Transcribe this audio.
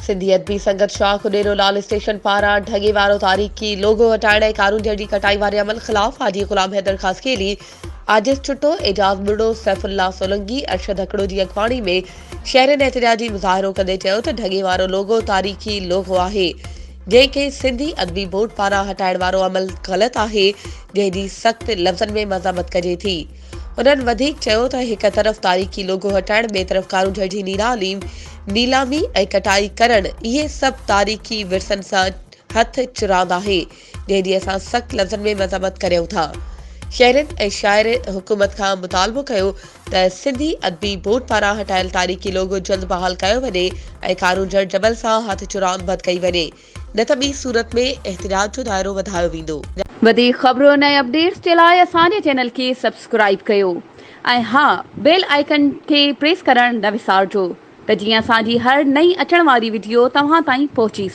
सिंधी अदबी संगत शाह उडेरो लाल स्टेशन पारा ढगे वारो तारीखी लोगो हटाइण कानून जड़ी कटाई वाले अमल खिलाफ हाजी गुलाम हैदर खासकेली आजिज छुट्टो एजाज मुड़ो सैफुल्ला सोलंगी अरशद हकड़ो की अगवाणी में शहर में एहतजाजी मुज़ाहिरो कंदे चयो त ढगे वारो लोगो तारीखी लोगो आहे जंहिंखे सिंधी अदबी बोर्ड पारां हटाइण वारो अमल गलत आहे जंहिंजी सख़्त लफ़्ज़नि में मज़म्मत कजे थी। उन्हनि वधीक चयो त हिक तरफ़ तारीखी लोगो हटाइण ॿिए तरफ़ कानून जड़ी नीलामी ऐं कटाई करण इहे सभु तारीखी विरसनि सां हथ चुरांद आहे जंहिंजी असां सख़्त लफ़्ज़नि में मज़म्मत करियूं था। शहरनि ऐं शाइर हुकूमत खां मुतालबो कयो त सिंधी अदबी बोर्ड पारां हटायल तारीखी लोगो जल्द बहाल कयो वञे ऐं कानून जड़ जबल सां हथ चुरांद बंदि कई वञे, न त ॿी सूरत में एहतिजाज जो दायरो वधायो वेंदो। वधीक ख़बरुनि ऐं अपडेट्स जे लाइ असांजे चैनल खे सब्सक्राइब कयो ऐं हा बेल आइकन खे प्रेस करणु न विसारिजो त जीअं असांजी हर नई अचण वारी वीडियो तव्हां ताईं पहुची